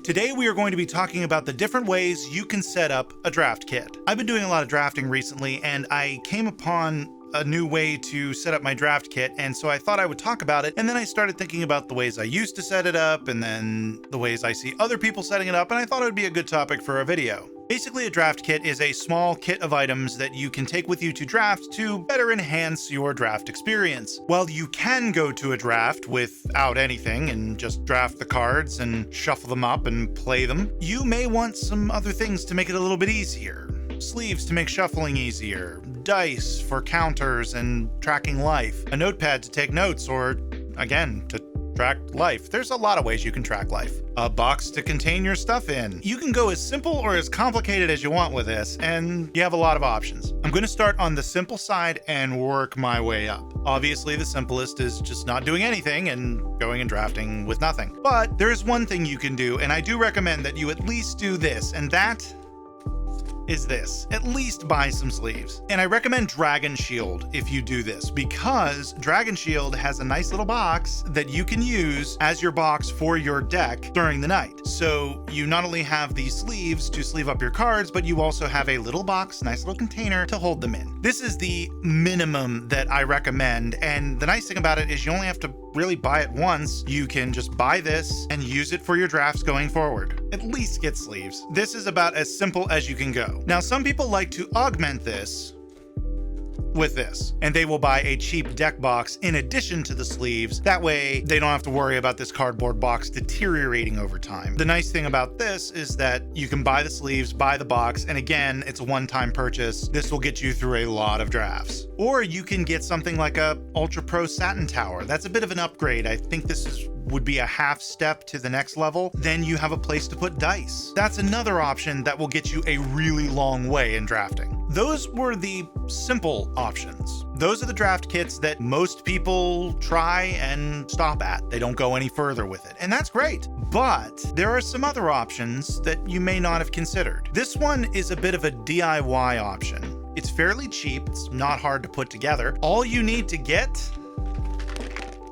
Today we are going to be talking about the different ways you can set up a draft kit. I've been doing a lot of drafting recently, and I came upon a new way to set up my draft kit, and so I thought I would talk about it, and then I started thinking about the ways I used to set it up, and then the ways I see other people setting it up, and I thought it would be a good topic for a video. Basically, a draft kit is a small kit of items that you can take with you to draft to better enhance your draft experience. While you can go to a draft without anything and just draft the cards and shuffle them up and play them, you may want some other things to make it a little bit easier. Sleeves to make shuffling easier, dice for counters and tracking life, a notepad to take notes or, again, to track life. There's a lot of ways you can track life. A box to contain your stuff in. You can go as simple or as complicated as you want with this, and you have a lot of options. I'm going to start on the simple side and work my way up. Obviously, the simplest is just not doing anything and going and drafting with nothing. But there is one thing you can do, and I do recommend that you at least do this, and that is this. At least buy some sleeves. And I recommend Dragon Shield if you do this, because Dragon Shield has a nice little box that you can use as your box for your deck during the night. So you not only have these sleeves to sleeve up your cards, but you also have a little box, nice little container to hold them in. This is the minimum that I recommend, and the nice thing about it is you only have to really buy it once. You can just buy this and use it for your drafts going forward. At least get sleeves. This is about as simple as you can go. Now, some people like to augment this with this, and they will buy a cheap deck box in addition to the sleeves. That way they don't have to worry about this cardboard box deteriorating over time. The nice thing about this is that you can buy the sleeves, buy the box, and again, it's a one-time purchase. This will get you through a lot of drafts. Or you can get something like a Ultra Pro Satin Tower. That's a bit of an upgrade. I think this would be a half step to the next level. Then you have a place to put dice. That's another option that will get you a really long way in drafting. Those were the simple options. Those are the draft kits that most people try and stop at. They don't go any further with it, and that's great. But there are some other options that you may not have considered. This one is a bit of a DIY option. It's fairly cheap, it's not hard to put together. All you need to get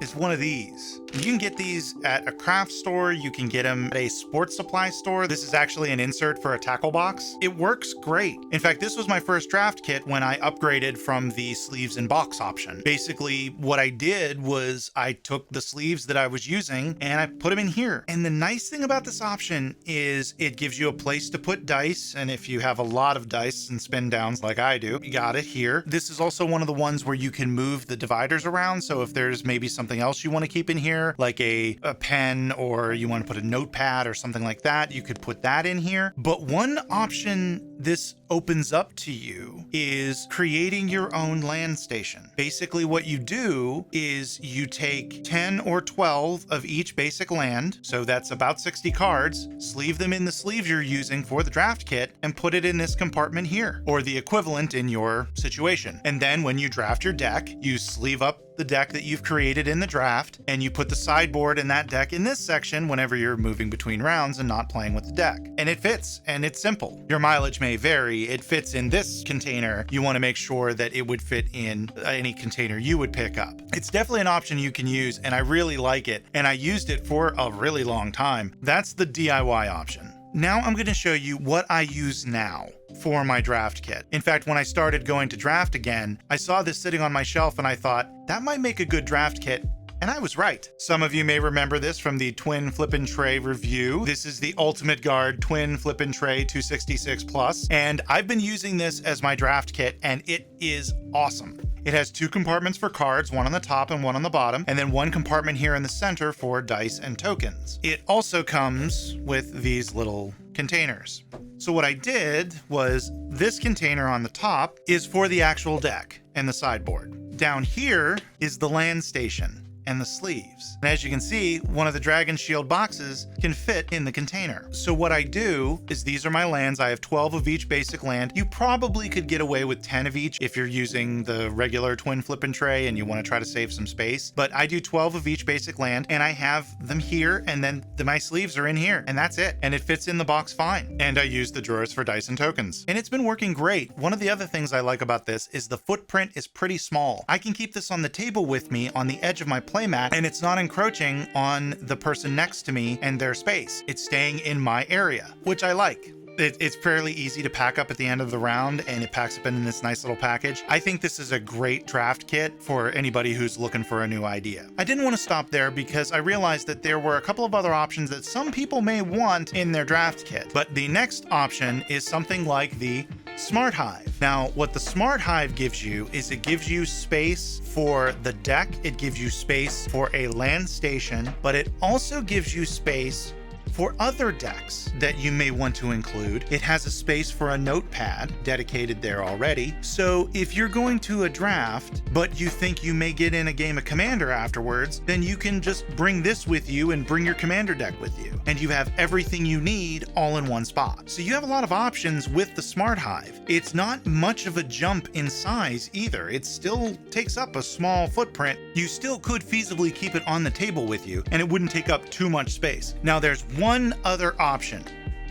is one of these. You can get these at a craft store, you can get them at a sports supply store. This is actually an insert for a tackle box. It works great. In fact, this was my first draft kit when I upgraded from the sleeves and box option. Basically, what I did was I took the sleeves that I was using and I put them in here. And the nice thing about this option is it gives you a place to put dice, and if you have a lot of dice and spin downs like I do, you got it here. This is also one of the ones where you can move the dividers around, so if there's maybe something else you want to keep in here, like a pen, or you want to put a notepad or something like that, you could put that in here. But one option this opens up to you is creating your own land station. Basically what you do is you take 10 or 12 of each basic land, so that's about 60 cards, sleeve them in the sleeves you're using for the draft kit, and put it in this compartment here, or the equivalent in your situation. And then when you draft your deck, you sleeve up the deck that you've created in the draft, and you put the sideboard in that deck in this section whenever you're moving between rounds and not playing with the deck. And it fits, and it's simple. Your mileage may vary. It fits in this container. You want to make sure that it would fit in any container you would pick up. It's definitely an option you can use, and I really like it, and I used it for a really long time. That's the DIY option. Now I'm going to show you what I use now for my draft kit. In fact, when I started going to draft again, I saw this sitting on my shelf and I thought, that might make a good draft kit. And I was right. Some of you may remember this from the Twin Flippin' Tray review. This is the Ultimate Guard Twin Flippin' Tray 266 Plus, and I've been using this as my draft kit, and it is awesome. It has two compartments for cards, one on the top and one on the bottom, and then one compartment here in the center for dice and tokens. It also comes with these little containers. So what I did was, this container on the top is for the actual deck and the sideboard. Down here is the land station and the sleeves. And as you can see, one of the Dragon Shield boxes can fit in the container. So what I do is, these are my lands. I have 12 of each basic land. You probably could get away with 10 of each if you're using the regular Twin Flippin' Tray and you want to try to save some space. But I do 12 of each basic land, and I have them here, and then my sleeves are in here, and that's it. And it fits in the box fine. And I use the drawers for dice and tokens. And it's been working great. One of the other things I like about this is the footprint is pretty small. I can keep this on the table with me on the edge of my playmat, and it's not encroaching on the person next to me and their space. It's staying in my area, which I like. It's fairly easy to pack up at the end of the round, and it packs up in this nice little package. I think this is a great draft kit for anybody who's looking for a new idea. I didn't want to stop there because I realized that there were a couple of other options that some people may want in their draft kit. But the next option is something like the Smarthive. Now, what the Smarthive gives you is it gives you space for the deck, it gives you space for a land station, but it also gives you space for other decks that you may want to include. It has a space for a notepad dedicated there already. So if you're going to a draft, but you think you may get in a game of Commander afterwards, then you can just bring this with you and bring your Commander deck with you. And you have everything you need all in one spot. So you have a lot of options with the Smarthive. It's not much of a jump in size either. It still takes up a small footprint. You still could feasibly keep it on the table with you, and it wouldn't take up too much space. Now, there's one other option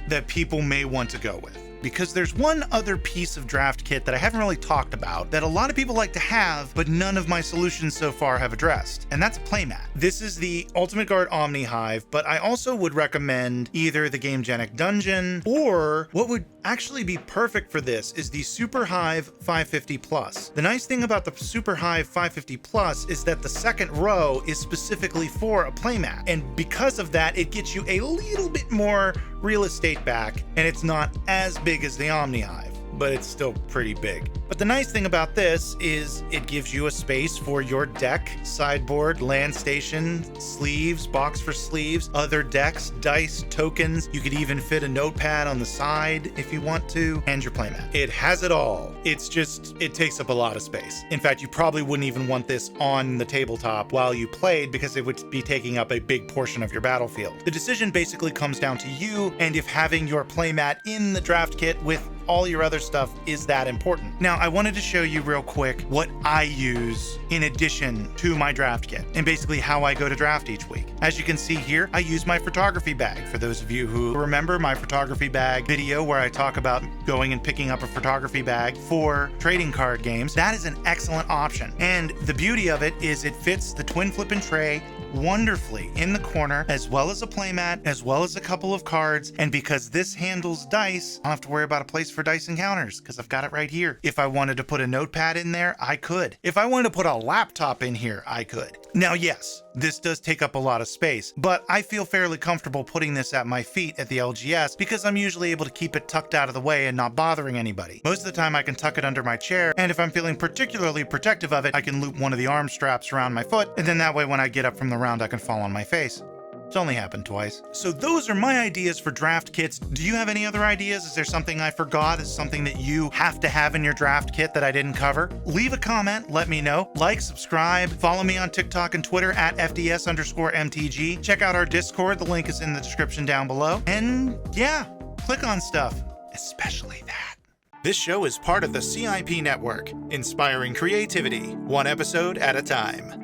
that people may want to go with, because there's one other piece of draft kit that I haven't really talked about that a lot of people like to have, but none of my solutions so far have addressed, and that's Playmat. This is the Ultimate Guard Omnihive, but I also would recommend either the Gamegenic Dungeon, or what would actually be perfect for this is the Superhive 550 Plus. The nice thing about the Superhive 550 Plus is that the second row is specifically for a playmat, and because of that, it gets you a little bit more real estate back, and it's not as big as the Omnihive, but it's still pretty big. But the nice thing about this is it gives you a space for your deck, sideboard, land station, sleeves, box for sleeves, other decks, dice, tokens. You could even fit a notepad on the side if you want to, and your playmat. It has it all. It's just, it takes up a lot of space. In fact, you probably wouldn't even want this on the tabletop while you played because it would be taking up a big portion of your battlefield. The decision basically comes down to you and if having your playmat in the draft kit with all your other stuff is that important. Now, I wanted to show you real quick what I use in addition to my draft kit and basically how I go to draft each week. As you can see here, I use my photography bag. For those of you who remember my photography bag video where I talk about going and picking up a photography bag for trading card games, that is an excellent option. And the beauty of it is it fits the twin flip and tray wonderfully in the corner, as well as a playmat, as well as a couple of cards. And because this handles dice, I don't have to worry about a place for dice encounters because I've got it right here. If I wanted to put a notepad in there, I could. If I wanted to put a laptop in here, I could. Now, yes, this does take up a lot of space, but I feel fairly comfortable putting this at my feet at the LGS because I'm usually able to keep it tucked out of the way and not bothering anybody. Most of the time I can tuck it under my chair, and if I'm feeling particularly protective of it, I can loop one of the arm straps around my foot, and then that way when I get up from the round, I can fall on my face. It's only happened twice. So those are my ideas for draft kits. Do you have any other ideas? Is there something I forgot? Is something that you have to have in your draft kit that I didn't cover? Leave a comment, let me know. Like, subscribe, follow me on TikTok and Twitter at FDS_MTG. Check out our Discord, the link is in the description down below. And yeah, click on stuff, especially that. This show is part of the CIP network, inspiring creativity, one episode at a time.